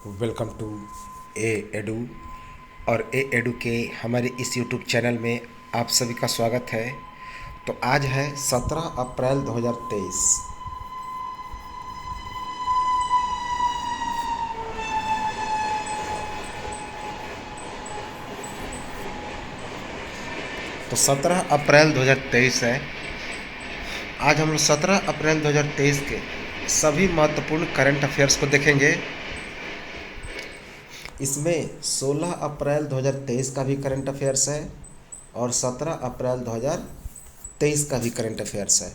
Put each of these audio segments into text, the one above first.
Welcome to A edu. और ए edu के हमारे इस यूट्यूब चैनल में आप सभी का स्वागत है। तो आज है 17 अप्रैल 2023। तो 17 अप्रैल 2023 है। आज हम लोग 17 अप्रैल 2023 के सभी महत्वपूर्ण करंट अफेयर्स को देखेंगे। इसमें 16 अप्रैल 2023 का भी करंट अफेयर्स है और 17 अप्रैल 2023 का भी करंट अफेयर्स है।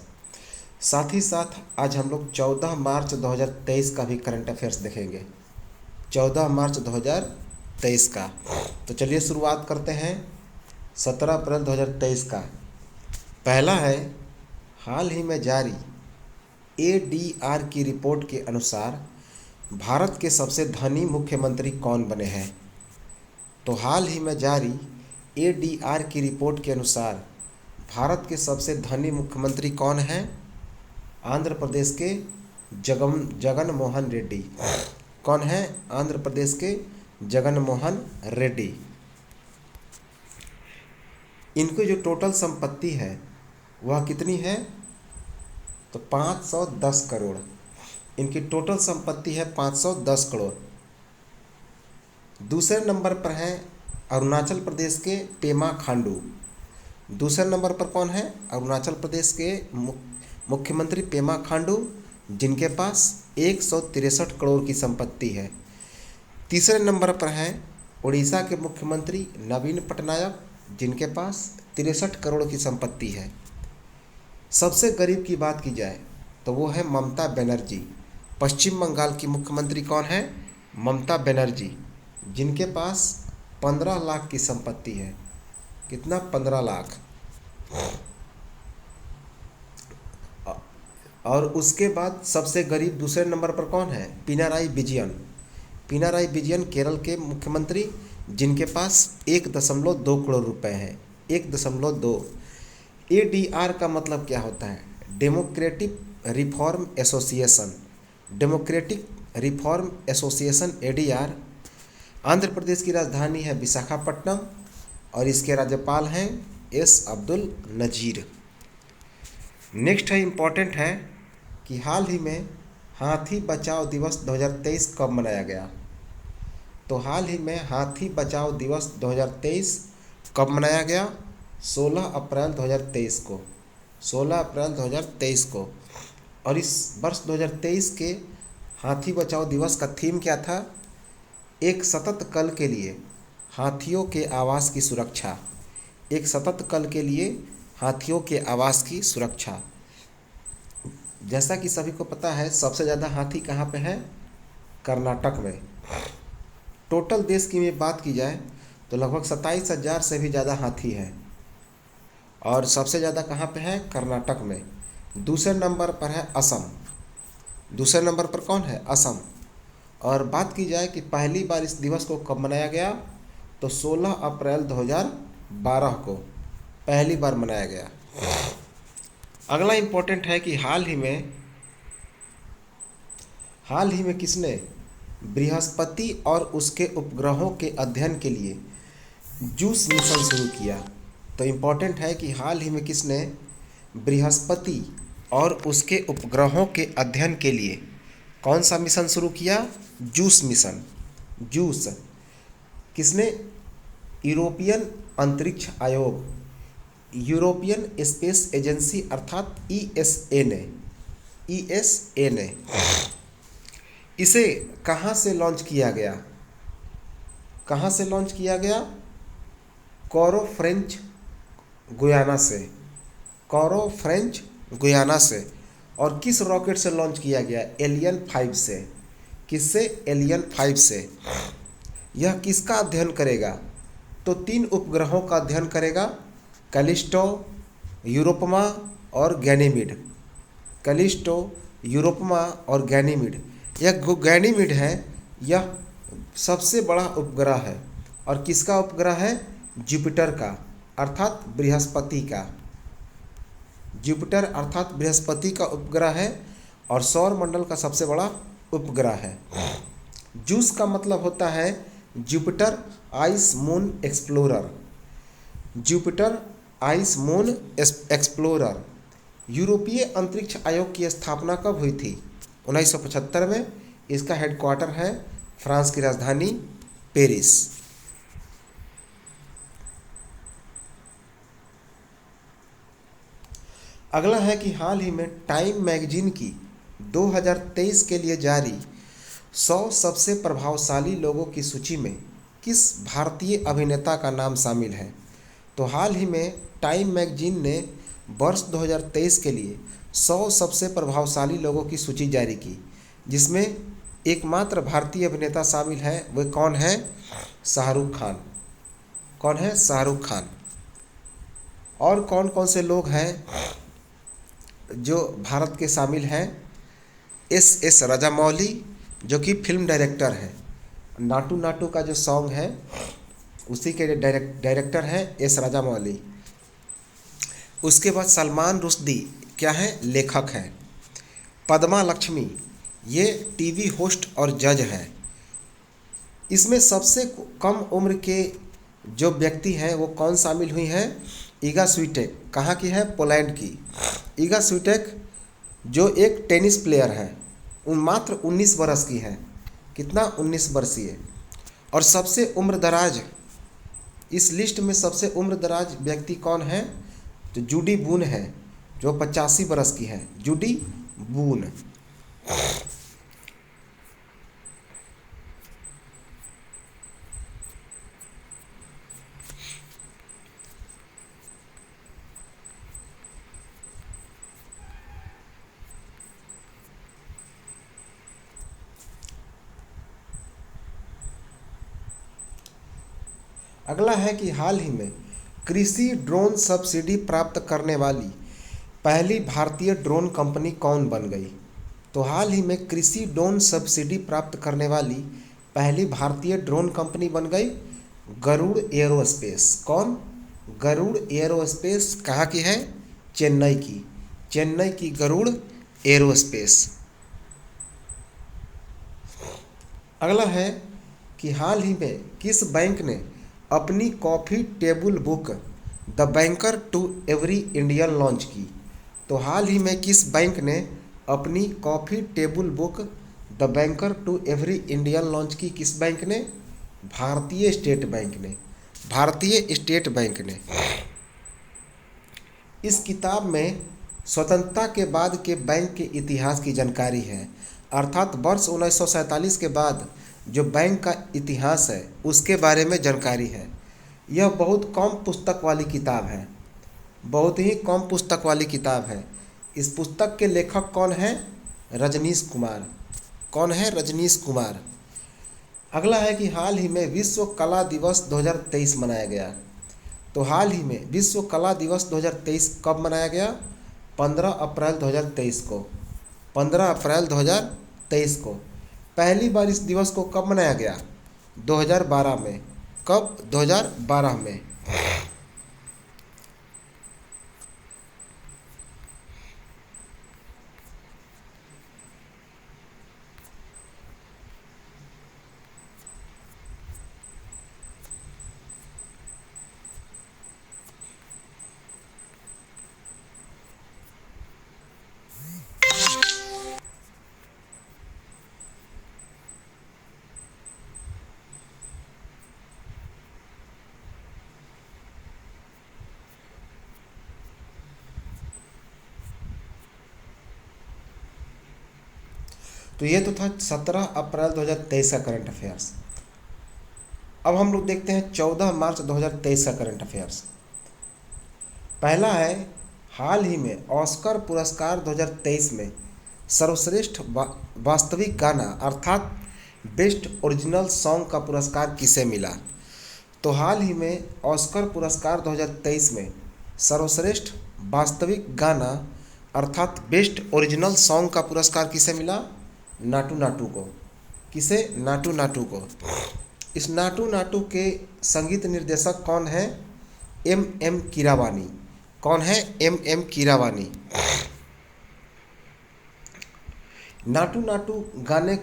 साथ ही साथ आज हम लोग 14 मार्च 2023 का भी करंट अफेयर्स देखेंगे। 14 मार्च 2023 का। तो चलिए शुरुआत करते हैं 17 अप्रैल 2023 का। पहला है, हाल ही में जारी एडीआर की रिपोर्ट के अनुसार भारत के सबसे धनी मुख्यमंत्री कौन बने हैं। तो हाल ही में जारी एडीआर की रिपोर्ट के अनुसार भारत के सबसे धनी मुख्यमंत्री कौन हैं? आंध्र प्रदेश के जगन मोहन रेड्डी। कौन है? आंध्र प्रदेश के जगन मोहन रेड्डी। इनकी जो टोटल संपत्ति है वह कितनी है? तो 510 करोड़। इनकी टोटल संपत्ति है 510 करोड़। दूसरे नंबर पर है अरुणाचल प्रदेश के पेमा खांडू। दूसरे नंबर पर कौन है? अरुणाचल प्रदेश के मुख्यमंत्री पेमा खांडू, जिनके पास 163 करोड़ की संपत्ति है। तीसरे नंबर पर है उड़ीसा के मुख्यमंत्री नवीन पटनायक, जिनके पास 63 करोड़ की संपत्ति है। सबसे गरीब की बात की जाए तो वो है ममता बनर्जी। पश्चिम बंगाल की मुख्यमंत्री कौन है? ममता बनर्जी, जिनके पास 15 लाख की संपत्ति है। कितना? 15 लाख। और उसके बाद सबसे गरीब दूसरे नंबर पर कौन है? पिनाराई विजयन। पिनाराई विजयन केरल के मुख्यमंत्री, जिनके पास 1.2 करोड़ रुपए हैं। 1.2। एडीआर का मतलब क्या होता है? Democratic reform association. Democratic reform association ADR. Andhra Pradesh की राजधानी है विशाखापट्टनम और इसके राज्यपाल हैं एस अब्दुल नजीर। नेक्स्ट है, इम्पॉर्टेंट है कि हाल ही में हाथी बचाओ दिवस 2023 कब मनाया गया। तो हाल ही में हाथी बचाओ दिवस 2023 कब मनाया गया? 16 अप्रैल 2023 को। 16 अप्रैल 2023 को। और इस वर्ष 2023 के हाथी बचाओ दिवस का थीम क्या था? एक सतत कल के लिए हाथियों के आवास की सुरक्षा। एक सतत कल के लिए हाथियों के आवास की सुरक्षा। जैसा कि सभी को पता है, सबसे ज़्यादा हाथी कहाँ पे है? कर्नाटक में। टोटल देश की में बात की जाए तो लगभग 27,000 से भी ज़्यादा हाथी है और सबसे ज़्यादा कहाँ पे है? कर्नाटक में। दूसरे नंबर पर है असम। दूसरे नंबर पर कौन है? असम। और बात की जाए कि पहली बार इस दिवस को कब मनाया गया, तो 16 अप्रैल 2012 को पहली बार मनाया गया। अगला इम्पोर्टेंट है कि हाल ही में किसने बृहस्पति और उसके उपग्रहों के अध्ययन के लिए जूस मिशन शुरू किया। तो इम्पोर्टेंट है कि हाल ही में किसने बृहस्पति और उसके उपग्रहों के अध्ययन के लिए कौन सा मिशन शुरू किया? Juice mission. जूस किसने? यूरोपियन अंतरिक्ष आयोग, यूरोपियन स्पेस एजेंसी अर्थात ईएसए ने। ईएसए ने इसे कहाँ से लॉन्च किया गया? कहाँ से लॉन्च किया गया? कोरो फ्रेंच गुयाना से। कोरो फ्रेंच गुयाना से। और किस रॉकेट से लॉन्च किया गया? एलियन 5 से। किससे? एलियन 5 से। यह किसका अध्ययन करेगा? तो 3 उपग्रहों का अध्ययन करेगा, कैलिस्टो, यूरोपमा और गैनीमीड। कैलिस्टो, यूरोपमा और गैनीमीड। यह गैनीमीड है, यह सबसे बड़ा उपग्रह है। और किसका उपग्रह है? जुपिटर का, अर्थात बृहस्पति का। जुपिटर अर्थात बृहस्पति का उपग्रह है और सौर मंडल का सबसे बड़ा उपग्रह है। जूस का मतलब होता है Jupiter ice moon explorer. Jupiter ice moon explorer. यूरोपीय अंतरिक्ष आयोग की स्थापना कब हुई थी? 1975 में। इसका हेडक्वार्टर है फ्रांस की राजधानी पेरिस। अगला है कि हाल ही में टाइम मैगजीन की 2023 के लिए जारी 100 सबसे प्रभावशाली लोगों की सूची में किस भारतीय अभिनेता का नाम शामिल है? तो हाल ही में टाइम मैगजीन ने वर्ष 2023 के लिए 100 सबसे प्रभावशाली लोगों की सूची जारी की, जिसमें एकमात्र भारतीय अभिनेता शामिल है। वे कौन है? शाहरुख खान। कौन है? शाहरुख खान। और कौन कौन से लोग हैं जो भारत के शामिल हैं? एस राजामौली, जो कि फिल्म डायरेक्टर हैं। नाटू नाटू का जो सॉन्ग है उसी के डायरेक्टर हैं एस राजामौली। उसके बाद सलमान रुश्दी क्या है? लेखक हैं। पद्मा लक्ष्मी ये टीवी होस्ट और जज हैं। इसमें सबसे कम उम्र के जो व्यक्ति हैं वो कौन शामिल हुई हैं? ईगा स्वीटेक। कहाँ की है? पोलैंड की। ईगा स्वीटेक जो एक टेनिस प्लेयर है, मात्र 19 वर्ष की है। कितना? 19 वर्षीय। और सबसे उम्र दराज, इस लिस्ट में सबसे उम्र दराज व्यक्ति कौन है? तो जूडी बून है, जो 85 वर्ष की है। जूडी बून। अगला है कि हाल ही में कृषि ड्रोन सब्सिडी प्राप्त करने वाली पहली भारतीय ड्रोन कंपनी कौन बन गई? तो हाल ही में कृषि ड्रोन सब्सिडी प्राप्त करने वाली पहली भारतीय ड्रोन कंपनी बन गई गरुड़ एयरोस्पेस। कौन? गरुड़ एयरोस्पेस। कहाँ की है? चेन्नई की। चेन्नई की गरुड़ एयरोस्पेस। अगला है कि हाल ही में किस बैंक ने अपनी coffee table book the banker to every Indian launch की? तो हाल ही में किस बैंक ने अपनी coffee table book the banker to every Indian launch की? किस बैंक ने? भारतीय स्टेट बैंक ने। भारतीय स्टेट बैंक ने। इस किताब में स्वतंत्रता के बाद के बैंक के इतिहास की जानकारी है, अर्थात वर्ष 1947 के बाद जो बैंक का इतिहास है उसके बारे में जानकारी है। यह बहुत कम पुस्तक वाली किताब है, बहुत ही कम पुस्तक वाली किताब है। इस पुस्तक के लेखक कौन हैं? रजनीश कुमार। कौन है? रजनीश कुमार। अगला है कि हाल ही में विश्व कला दिवस 2023 मनाया गया। तो हाल ही में विश्व कला दिवस 2023 कब मनाया गया? 15 अप्रैल 2023 को। 15 अप्रैल 2023 को। पहली बार इस दिवस को कब मनाया गया? 2012 में। कब? 2012 में। तो ये तो था 17 अप्रैल 2023 का करंट अफेयर्स। अब हम लोग देखते हैं 14 मार्च 2023 का करंट अफेयर्स। पहला है, हाल ही में ऑस्कर पुरस्कार 2023 में सर्वश्रेष्ठ वास्तविक गाना अर्थात बेस्ट ओरिजिनल सॉन्ग का पुरस्कार किसे मिला? तो हाल ही में ऑस्कर पुरस्कार 2023 में सर्वश्रेष्ठ वास्तविक गाना अर्थात बेस्ट ओरिजिनल सॉन्ग का पुरस्कार किसे मिला? नाटू नाटू को। किसे? नाटू नाटू को। इस नाटू नाटू के संगीत निर्देशक कौन है? एम कीरावानी। कौन है? एम कीरावानी। नाटू नाटू गाने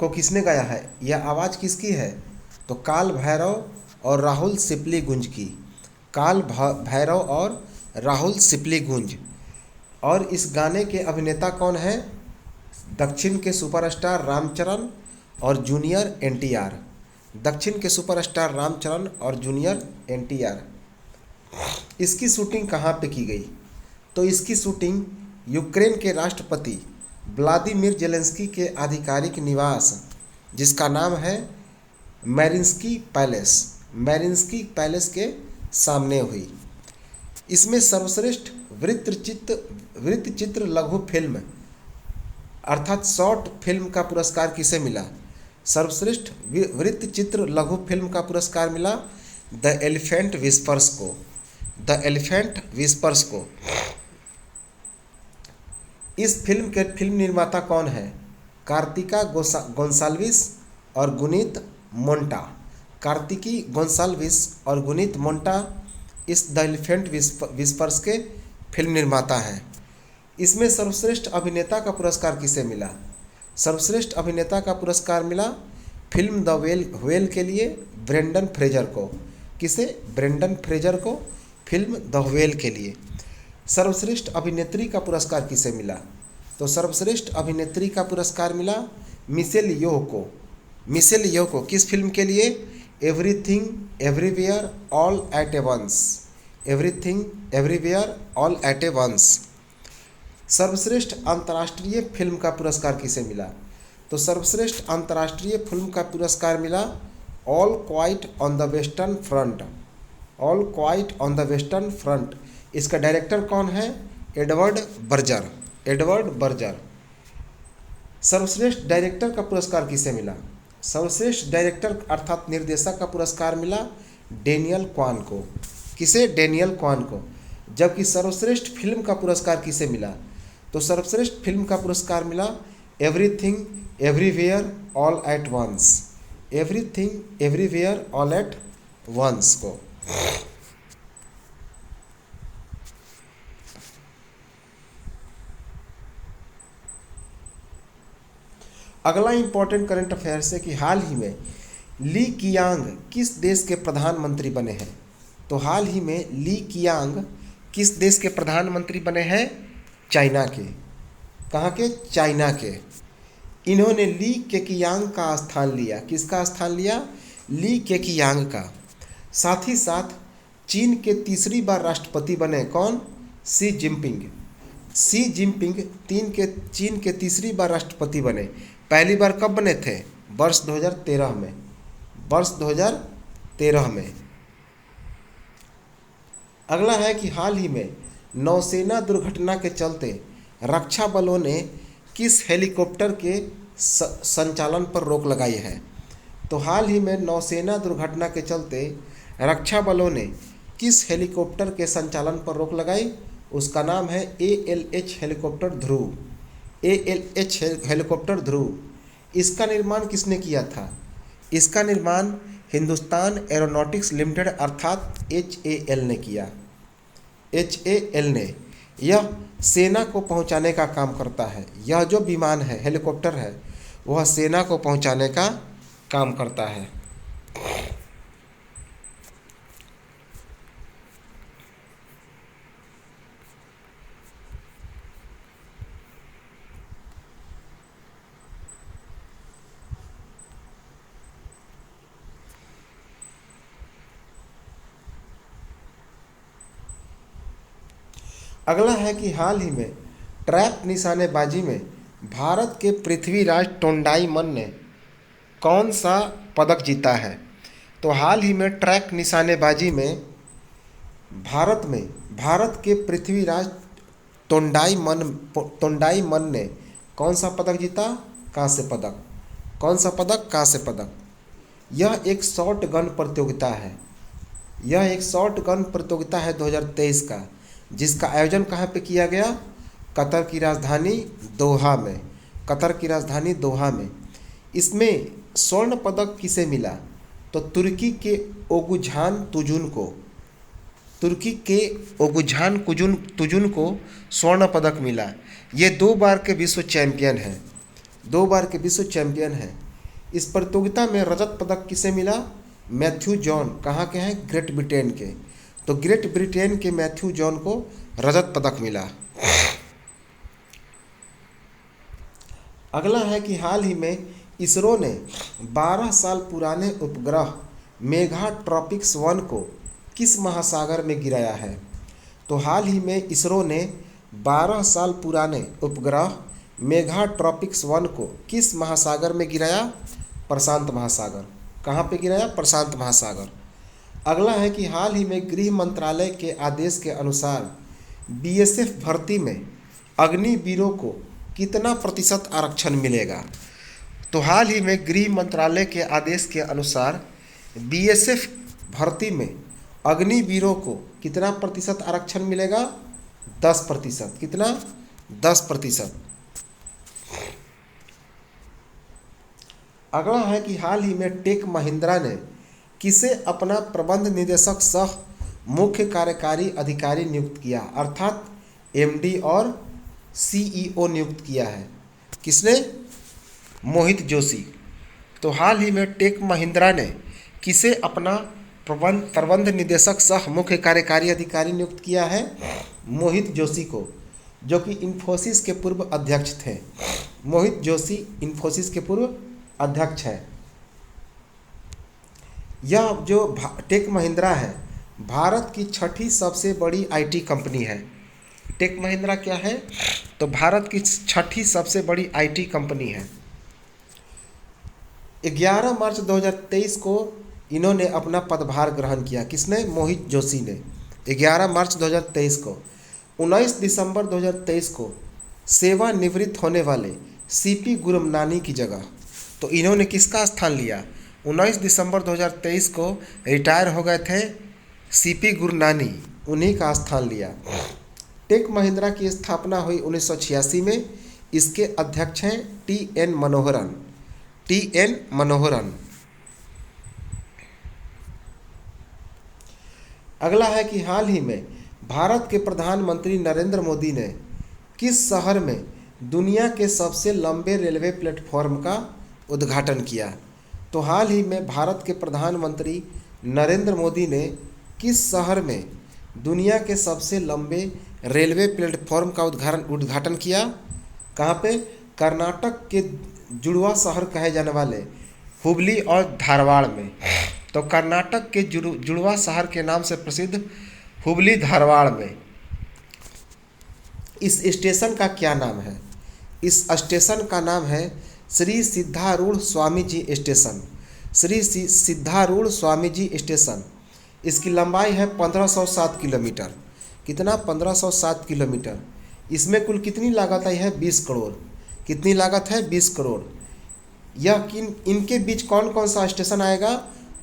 को किसने गाया है? यह आवाज़ किसकी है? तो काल भैरव और राहुल सिपलीगुंज की। काल भैरव और राहुल सिपलीगुंज। और इस गाने के अभिनेता कौन हैं? दक्षिण के सुपरस्टार रामचरण और जूनियर एनटीआर। दक्षिण के सुपरस्टार रामचरण और जूनियर एनटीआर। इसकी शूटिंग कहाँ पे की गई? तो इसकी शूटिंग यूक्रेन के राष्ट्रपति व्लादिमीर जेलेंस्की के आधिकारिक निवास, जिसका नाम है मैरिंस्की पैलेस, मैरिंस्की पैलेस के सामने हुई। इसमें सर्वश्रेष्ठ वृत्तचित्र लघु फिल्म अर्थात शॉर्ट फिल्म का पुरस्कार किसे मिला? सर्वश्रेष्ठ वृत्तचित्र लघु फिल्म का पुरस्कार मिला द एलिफेंट विस्पर्स को। द एलिफेंट विस्पर्स को। इस फिल्म के फिल्म निर्माता कौन है? कार्तिका गोंसाल्विस और गुनीत मोंटा। कार्तिकी गोंसाल्विस और गुनीत मोंटा इस द एलिफेंट विस्पर्स के फिल्म निर्माता हैं। इसमें सर्वश्रेष्ठ अभिनेता का पुरस्कार किसे मिला? सर्वश्रेष्ठ अभिनेता का पुरस्कार मिला फिल्म द व्हेल के लिए ब्रेंडन फ्रेजर को। किसे? ब्रेंडन फ्रेजर को फिल्म द व्हेल के लिए। सर्वश्रेष्ठ अभिनेत्री का पुरस्कार किसे मिला? तो सर्वश्रेष्ठ अभिनेत्री का पुरस्कार मिला मिशेल योह को। मिशेल योह को किस फिल्म के लिए? Everything everywhere all at a once. Everything everywhere all at a once. सर्वश्रेष्ठ अंतर्राष्ट्रीय फिल्म का पुरस्कार किसे मिला? तो सर्वश्रेष्ठ अंतर्राष्ट्रीय फिल्म का पुरस्कार मिला all quite on the western front. All quite on the western front. इसका डायरेक्टर कौन है? Edward Berger. Edward Berger. सर्वश्रेष्ठ डायरेक्टर का पुरस्कार किसे मिला? सर्वश्रेष्ठ डायरेक्टर अर्थात निर्देशक का पुरस्कार मिला डेनियल क्वान को। किसे? डेनियल क्वान को। जबकि सर्वश्रेष्ठ फिल्म का पुरस्कार किसे मिला? तो सर्वश्रेष्ठ फिल्म का पुरस्कार मिला everything everywhere all at once. Everything everywhere all at once को। अगला इंपॉर्टेंट करंट अफेयर्स है कि हाल ही में ली कियांग किस देश के प्रधानमंत्री बने हैं? तो हाल ही में ली कियांग किस देश के प्रधानमंत्री बने हैं? चाइना के। कहाँ के? चाइना के। इन्होंने ली केकियांग का स्थान लिया। किसका स्थान लिया? ली केकियांग का। साथ ही साथ चीन के तीसरी बार राष्ट्रपति बने। कौन? Xi Jinping. शी जिनपिंग चीन के तीसरी बार राष्ट्रपति बने। पहली बार कब बने थे? वर्ष 2013 में। वर्ष 2013 में। अगला है कि हाल ही में नौसेना दुर्घटना के चलते रक्षा बलों ने किस हेलीकॉप्टर के संचालन पर रोक लगाई है? तो हाल ही में नौसेना दुर्घटना के चलते रक्षा बलों ने किस हेलीकॉप्टर के संचालन पर रोक लगाई? उसका नाम है ALH हेलीकॉप्टर ध्रुव। ALH हेलीकॉप्टर ध्रुव। इसका निर्माण किसने किया था? इसका निर्माण हिंदुस्तान एरोनॉटिक्स लिमिटेड अर्थात HAL ने किया। HAL ने। यह सेना को पहुंचाने का काम करता है। यह जो विमान है, हेलीकॉप्टर है, वह सेना को पहुंचाने का काम करता है। अगला है कि हाल ही में ट्रैप निशानेबाजी में भारत के पृथ्वीराज टोंडाईमन ने कौन सा पदक जीता है? तो हाल ही में ट्रैक निशानेबाजी में भारत के पृथ्वीराज टोंडाईमन ने कौन सा पदक जीता? कांस्य पदक। कौन सा पदक? कांस्य पदक। यह एक शॉर्ट गन प्रतियोगिता है। यह एक शॉर्ट गन प्रतियोगिता है 2023 का, जिसका आयोजन कहाँ पे किया गया? कतर की राजधानी दोहा में। कतर की राजधानी दोहा में। इसमें स्वर्ण पदक किसे मिला? तो तुर्की के ओगुझान तुजुन को। तुर्की के ओगुझान तुजुन को स्वर्ण पदक मिला। ये 2 बार के विश्व चैंपियन हैं। 2 बार के विश्व चैंपियन हैं। इस प्रतियोगिता में रजत पदक किसे मिला? Matthew John. कहाँ के हैं? ग्रेट ब्रिटेन के। तो ग्रेट ब्रिटेन के मैथ्यू जॉन को रजत पदक मिला। अगला है कि हाल ही में इसरो ने 12 साल पुराने उपग्रह मेघा ट्रॉपिक्स 1 को किस महासागर में गिराया है? तो हाल ही में इसरो ने 12 साल पुराने उपग्रह मेघा ट्रॉपिक्स 1 को किस महासागर में गिराया? प्रशांत महासागर। कहाँ पे गिराया? प्रशांत महासागर। अगला है कि हाल ही में गृह मंत्रालय के आदेश के अनुसार बीएसएफ भर्ती में अग्निवीरों को कितना प्रतिशत आरक्षण मिलेगा? तो हाल ही में गृह मंत्रालय के आदेश के अनुसार बीएसएफ भर्ती में अग्निवीरों को कितना प्रतिशत आरक्षण मिलेगा? 10%। कितना? 10%। अगला है कि हाल ही में टेक महिंद्रा ने किसे अपना प्रबंध निदेशक सह मुख्य कार्यकारी अधिकारी नियुक्त किया, अर्थात एमडी और सीईओ नियुक्त किया है? किसने? मोहित जोशी। तो हाल ही में टेक महिंद्रा ने किसे अपना प्रबंध निदेशक सह मुख्य कार्यकारी अधिकारी नियुक्त किया है? मोहित जोशी को, जो कि इन्फोसिस के पूर्व अध्यक्ष थे। मोहित जोशी इन्फोसिस के पूर्व अध्यक्ष हैं। यह जो टेक महिंद्रा है भारत की 6ठी सबसे बड़ी आईटी कंपनी है। टेक महिंद्रा क्या है? तो भारत की 6ठी सबसे बड़ी आईटी कंपनी है। 11 मार्च 2023 को इन्होंने अपना पदभार ग्रहण किया। किसने? मोहित जोशी ने। 11 मार्च 2023 को। 19 दिसंबर 2023 को सेवानिवृत्त होने वाले सीपी गुरमनानी की जगह तो इन्होंने किसका स्थान लिया? 19 दिसंबर 2023 को रिटायर हो गए थे सीपी गुरनानी, उन्हीं का स्थान लिया। टेक महिंद्रा की स्थापना हुई 1986 में। इसके अध्यक्ष हैं टी.एन. मनोहरन। अगला है कि हाल ही में भारत के प्रधानमंत्री नरेंद्र मोदी ने किस शहर में दुनिया के सबसे लंबे रेलवे प्लेटफॉर्म का उद्घाटन किया? तो हाल ही में भारत के प्रधानमंत्री नरेंद्र मोदी ने किस शहर में दुनिया के सबसे लंबे रेलवे प्लेटफॉर्म का उद्घाटन किया? कहाँ पे? कर्नाटक के जुड़वा शहर कहे जाने वाले हुबली और धारवाड़ में। तो कर्नाटक के जुड़वा शहर के नाम से प्रसिद्ध हुबली धारवाड़ में इस स्टेशन का क्या नाम है? इस स्टेशन का नाम है श्री सिद्धारूढ़ स्वामी जी स्टेशन। श्री सिद्धारूढ़ स्वामी जी स्टेशन। इसकी लंबाई है 1507 किलोमीटर। कितना? 1507 किलोमीटर। इसमें कुल कितनी लागत आई है? 20 करोड़। कितनी लागत है? 20 करोड़। यह इनके बीच कौन कौन सा स्टेशन आएगा?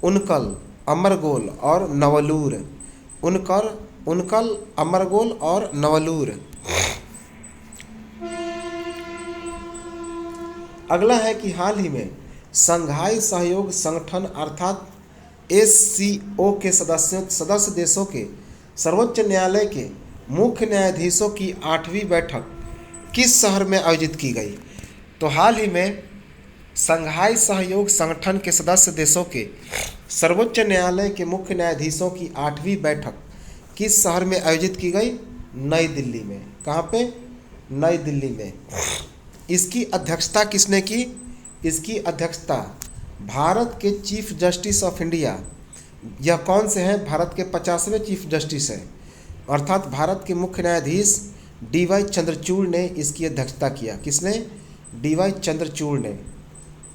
उनकल, अमरगोल और नवलूर। उनकल, अमरगोल और नवलूर। अगला है कि हाल ही में संघाई सहयोग संगठन अर्थात SCO के सदस्य देशों के सर्वोच्च न्यायालय के मुख्य न्यायाधीशों की 8वीं बैठक किस शहर में आयोजित की गई? तो हाल ही में संघाई सहयोग संगठन के सदस्य देशों के सर्वोच्च न्यायालय के मुख्य न्यायाधीशों की 8वीं बैठक किस शहर में आयोजित की गई? नई दिल्ली में। कहाँ पे? नई दिल्ली में। इसकी अध्यक्षता किसने की? इसकी अध्यक्षता भारत के चीफ जस्टिस ऑफ इंडिया, यह कौन से हैं? भारत के 50वें चीफ जस्टिस हैं, अर्थात भारत के मुख्य न्यायाधीश DY चंद्रचूड़ ने इसकी अध्यक्षता किया। किसने? DY चंद्रचूड़ ने।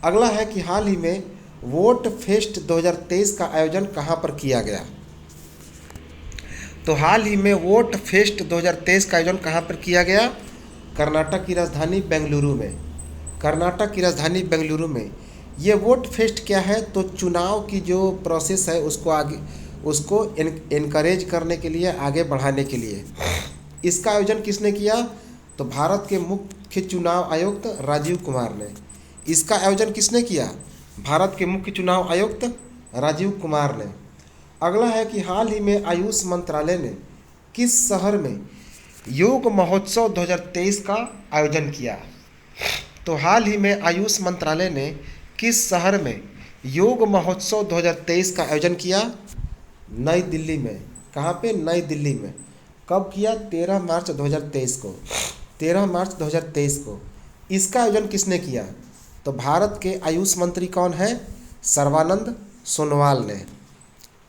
अगला है कि हाल ही में वोट फेस्ट 2023 का आयोजन कहाँ पर किया गया? तो हाल ही में वोट फेस्ट 2023 का आयोजन कहाँ पर किया गया? कर्नाटक की राजधानी बेंगलुरु में। कर्नाटक की राजधानी बेंगलुरु में। ये वोट फेस्ट क्या है? तो चुनाव की जो प्रोसेस है उसको इनकरेज करने के लिए, आगे बढ़ाने के लिए। इसका आयोजन किसने किया? तो भारत के मुख्य चुनाव आयुक्त राजीव कुमार ने। इसका आयोजन किसने किया? भारत के मुख्य चुनाव आयुक्त राजीव कुमार ने। अगला है कि हाल ही में आयुष मंत्रालय ने किस शहर में योग महोत्सव 2023 का आयोजन किया? तो हाल ही में आयुष मंत्रालय ने किस शहर में योग महोत्सव 2023 का आयोजन किया? नई दिल्ली में। कहाँ पे? नई दिल्ली में। कब किया? 13 मार्च 2023 को। 13 मार्च 2023 को। इसका आयोजन किसने किया? तो भारत के आयुष मंत्री कौन है? सर्बानंद सोनोवाल ने।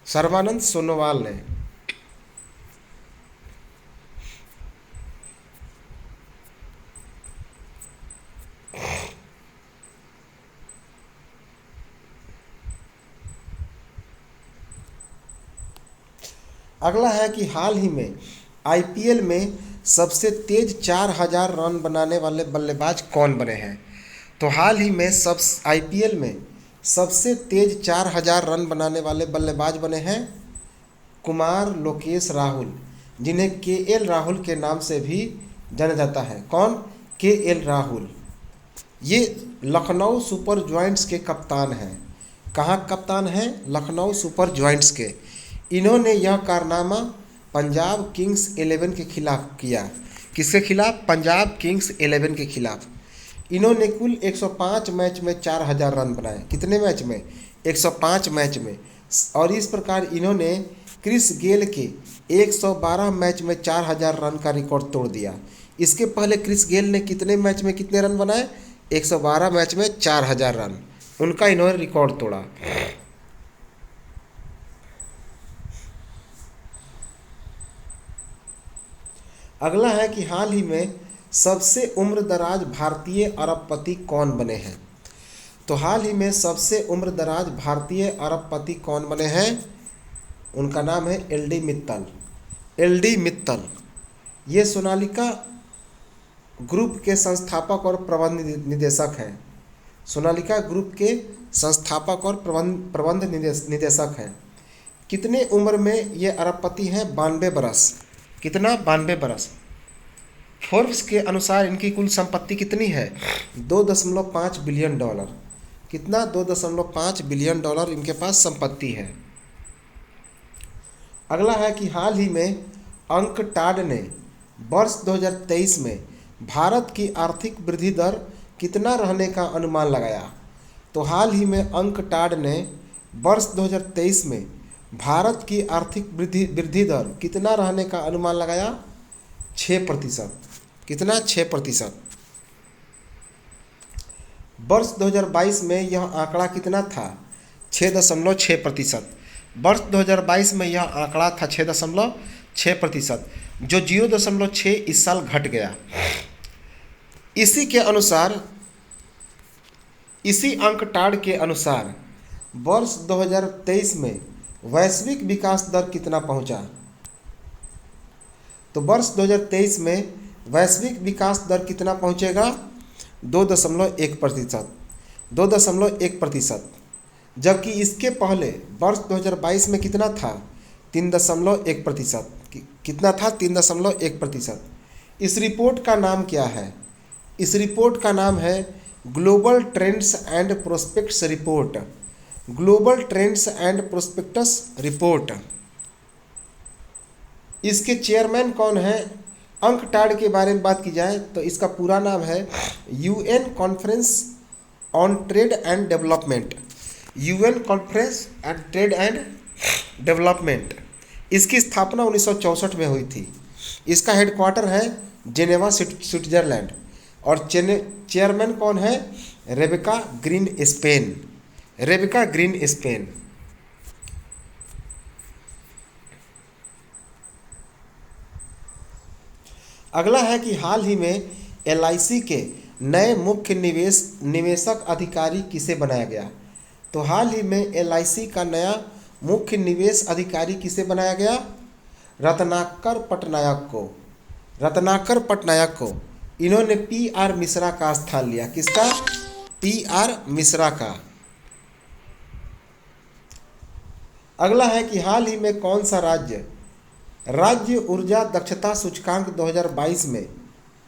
सर्बानंद सोनोवाल ने। अगला है कि हाल ही में आईपीएल में सबसे तेज 4000 रन बनाने वाले बल्लेबाज कौन बने हैं? तो हाल ही में आईपीएल में सबसे तेज 4000 रन बनाने वाले बल्लेबाज बने हैं कुमार लोकेश राहुल, जिन्हें केएल राहुल के नाम से भी जाना जाता है। कौन? केएल राहुल। ये लखनऊ सुपर जॉइंट्स के कप्तान हैं। कहाँ कप्तान हैं? लखनऊ सुपर जॉइंट्स के। इन्होंने यह कारनामा पंजाब किंग्स 11 के खिलाफ किया। किसके खिलाफ? पंजाब किंग्स 11 के खिलाफ। इन्होंने कुल 105 मैच में 4000 रन बनाए। कितने मैच में? 105 मैच में। और इस प्रकार इन्होंने क्रिस गेल के 112 मैच में 4000 रन का रिकॉर्ड तोड़ दिया। इसके पहले क्रिस गेल ने कितने मैच में कितने रन बनाए? 112 मैच में 4000 रन। उनका इन्होंने रिकॉर्ड तोड़ा। अगला है कि हाल ही में सबसे उम्रदराज भारतीय अरबपति कौन बने हैं? तो हाल ही में सबसे उम्रदराज भारतीय अरबपति कौन बने हैं? उनका नाम है एलडी मित्तल। एलडी मित्तल ये सोनालिका ग्रुप के संस्थापक और प्रबंध निदेशक हैं। सोनालिका ग्रुप के संस्थापक और प्रबंध निदेशक हैं। कितने उम्र में ये अरबपति हैं? 92 बरस। कितना? 92 बरस। फोर्ब्स के अनुसार इनकी कुल संपत्ति कितनी है? 2.5 बिलियन डॉलर। कितना? 2.5 बिलियन डॉलर इनके पास संपत्ति है। अगला है कि हाल ही में अंकटाड ने वर्ष 2023 में भारत की आर्थिक वृद्धि दर कितना रहने का अनुमान लगाया? तो हाल ही में अंकटाड ने वर्ष 2023 में भारत की आर्थिक वृद्धि दर कितना रहने का अनुमान लगाया? 6%। कितना? 6%। वर्ष 2022 में यह आंकड़ा कितना था? 6.6%। वर्ष 2022 में यह आंकड़ा था 6.6%, जो 0.6 इस साल घट गया। इसी के अनुसार, इसी अंकटाड के अनुसार वर्ष 2023 में वैश्विक विकास दर कितना पहुंचा? तो वर्ष 2023 में वैश्विक विकास दर कितना पहुंचेगा? 2.1%। 2.1%। जबकि इसके पहले वर्ष 2022 में कितना था? 3.1%। कितना था? 3.1%। इस रिपोर्ट का नाम क्या है? इस रिपोर्ट का नाम है global trends and prospects report. Global trends and prospectus report. इसके चेयरमैन कौन है? अंकटाड के बारे में बात की जाए तो इसका पूरा नाम है UN conference on trade and development. UN conference and trade and development. इसकी स्थापना 1964 में हुई थी। इसका हेडक्वार्टर है जेनेवा, स्विट्जरलैंड। और चेयरमैन कौन है? Rebecca green Spain. Rebecca green Spain. अगला है कि हाल ही में एलआईसी के नए मुख्य निवेशक अधिकारी किसे बनाया गया? तो हाल ही में एलआईसी का नया मुख्य निवेश अधिकारी किसे बनाया गया? रत्नाकर पटनायक को। रत्नाकर पटनायक को। इन्होंने पीआर मिश्रा का स्थान लिया। किसका? पीआर मिश्रा का। अगला है कि हाल ही में कौन सा राज्य ऊर्जा दक्षता सूचकांक 2022 में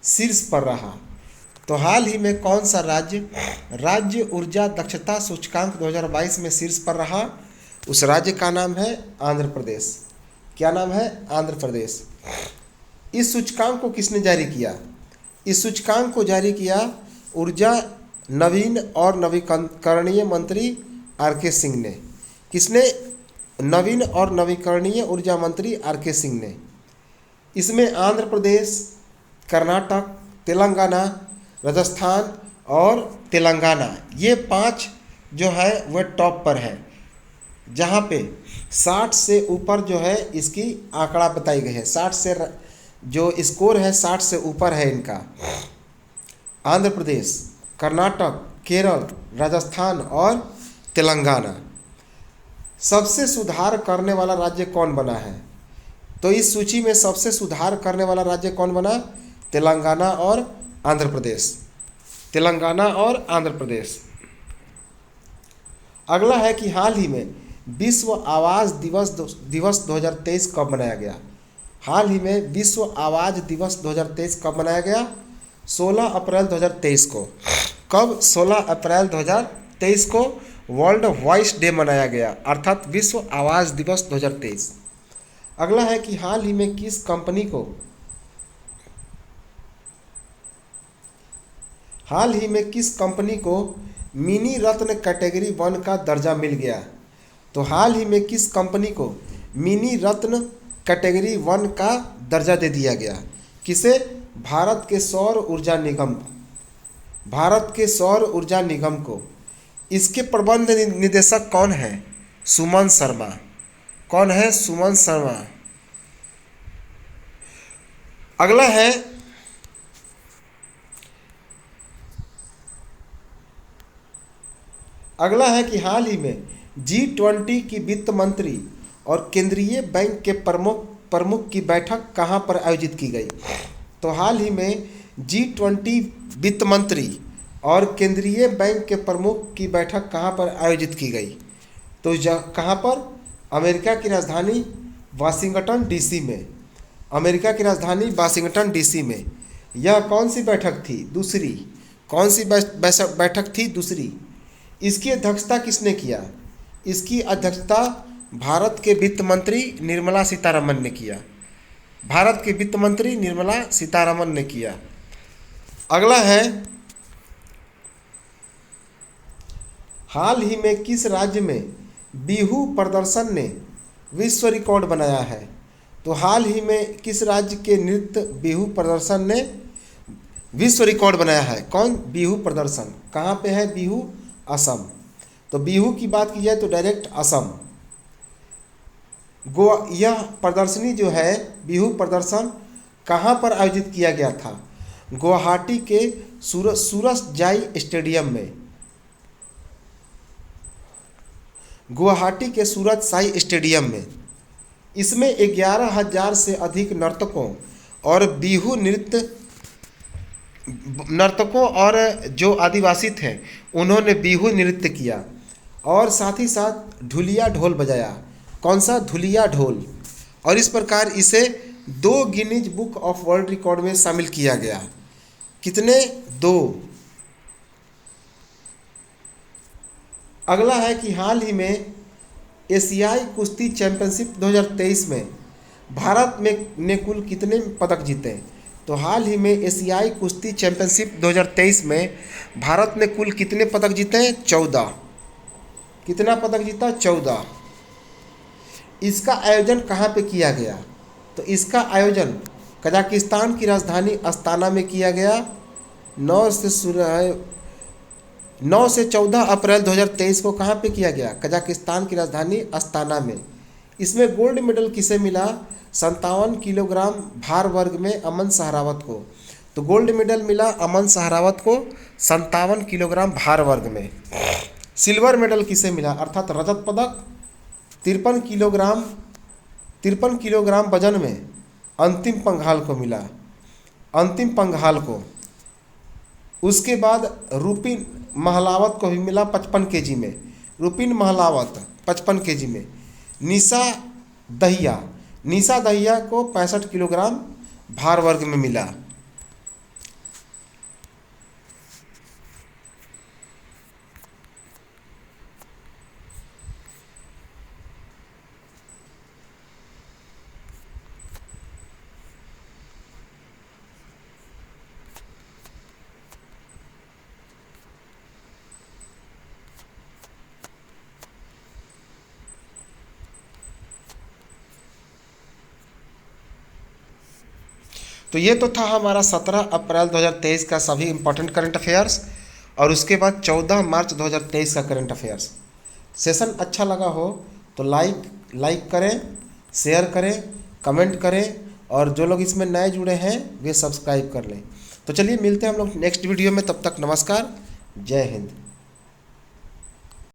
शीर्ष पर रहा? तो हाल ही में कौन सा राज्य ऊर्जा दक्षता सूचकांक 2022 में शीर्ष पर रहा? उस राज्य का नाम है आंध्र प्रदेश। क्या नाम है? आंध्र प्रदेश। इस सूचकांक को किसने जारी किया? इस सूचकांक को जारी किया ऊर्जा नवीन और नवीकरणीय मंत्री आर के सिंह ने। किसने? नवीन और नवीकरणीय ऊर्जा मंत्री आर के सिंह ने। इसमें आंध्र प्रदेश, कर्नाटक, तेलंगाना, राजस्थान और तेलंगाना, ये 5 जो है वह टॉप पर है, जहाँ पे 60 से ऊपर जो है इसकी आंकड़ा बताई गई है। 60 से जो स्कोर है 60 से ऊपर है इनका। आंध्र प्रदेश, कर्नाटक, केरल, राजस्थान और तेलंगाना। सबसे सुधार करने वाला राज्य कौन बना है? तो इस सूची में सबसे सुधार करने वाला राज्य कौन बना? तेलंगाना और आंध्र प्रदेश। तेलंगाना और आंध्र प्रदेश। अगला है कि हाल ही में विश्व आवाज़ दिवस 2023 कब मनाया गया? हाल ही में विश्व आवाज़ दिवस 2023 कब मनाया गया? 16 अप्रैल 2023 को। कब? 16 अप्रैल 2023 को वर्ल्ड वॉइस डे मनाया गया, अर्थात विश्व आवाज़ दिवस 2023। अगला है कि हाल ही में किस कंपनी को मिनी रत्न कैटेगरी 1 का दर्जा मिल गया? तो हाल ही में किस कंपनी को मिनी रत्न कैटेगरी 1 का दर्जा दे दिया गया? किसे? भारत के सौर ऊर्जा निगम को। इसके प्रबंध निदेशक कौन है? सुमन शर्मा। कौन है? सुमन शर्मा। अगला है कि हाल ही में G20 की वित्त मंत्री और केंद्रीय बैंक के प्रमुख की बैठक कहाँ पर आयोजित की गई? तो हाल ही में G20 वित्त मंत्री और केंद्रीय बैंक के प्रमुख की बैठक कहाँ पर आयोजित की गई? तो कहाँ पर? अमेरिका की राजधानी वाशिंगटन डीसी में। अमेरिका की राजधानी वाशिंगटन डीसी में। यह कौन सी बैठक थी? दूसरी। कौन सी बैठक थी? दूसरी। इसकी अध्यक्षता किसने किया? इसकी अध्यक्षता भारत के वित्त मंत्री निर्मला सीतारमण ने किया। भारत के वित्त मंत्री निर्मला सीतारमण ने किया। अगला है, हाल ही में किस राज्य में बिहू प्रदर्शन ने विश्व रिकॉर्ड बनाया है? तो हाल ही में किस राज्य के नृत्य बिहू प्रदर्शन ने विश्व रिकॉर्ड बनाया है? कौन? बिहू प्रदर्शन। कहाँ पे है बिहू? असम। तो बिहू की बात की जाए तो डायरेक्ट असम। यह प्रदर्शनी जो है बिहू प्रदर्शन कहाँ पर आयोजित किया गया था? गुवाहाटी के सूरजजाई स्टेडियम में। गुवाहाटी के सूरजसाई स्टेडियम में। इसमें 11,000 से अधिक नर्तकों और जो आदिवासी थे उन्होंने बिहू नृत्य किया और साथ ही साथ ढुलिया ढोल बजाया। कौन सा? ढुलिया ढोल। और इस प्रकार इसे 2 Guinness book of world record में शामिल किया गया। कितने? 2। अगला है कि हाल ही में एशियाई कुश्ती चैंपियनशिप 2023 में भारत ने कुल कितने पदक जीते? तो हाल ही में एशियाई कुश्ती चैंपियनशिप 2023 में भारत ने कुल कितने पदक जीते हैं? 14। कितना पदक जीता? 14। इसका आयोजन कहाँ पे किया गया? तो इसका आयोजन कजाकिस्तान की राजधानी अस्ताना में किया गया। 9 से 14 अप्रैल 2023 को कहाँ पे किया गया? कजाकिस्तान की राजधानी अस्ताना में। इसमें गोल्ड मेडल किसे मिला? 57 किलोग्राम भार वर्ग में अमन सहरावत को। तो गोल्ड मेडल मिला अमन सहरावत को 57 किलोग्राम भार वर्ग में। सिल्वर मेडल किसे मिला? अर्थात रजत पदक 53 किलोग्राम वजन में अंतिम पंघाल को मिला। अंतिम पंघाल को। उसके बाद रुपिन महलावत को भी मिला 55 केजी में। रुपिन महलावत 55 केजी में। निशा दहिया को 65 किलोग्राम भार वर्ग में मिला। तो ये तो था हमारा 17 अप्रैल 2023 का सभी इम्पोर्टेंट करंट अफेयर्स, और उसके बाद 14 मार्च 2023 का करंट अफेयर्स। सेशन अच्छा लगा हो तो लाइक करें, शेयर करें, कमेंट करें, और जो लोग इसमें नए जुड़े हैं वे सब्सक्राइब कर लें। तो चलिए मिलते हैं हम लोग नेक्स्ट वीडियो में, तब तक नमस्कार, जय हिंद।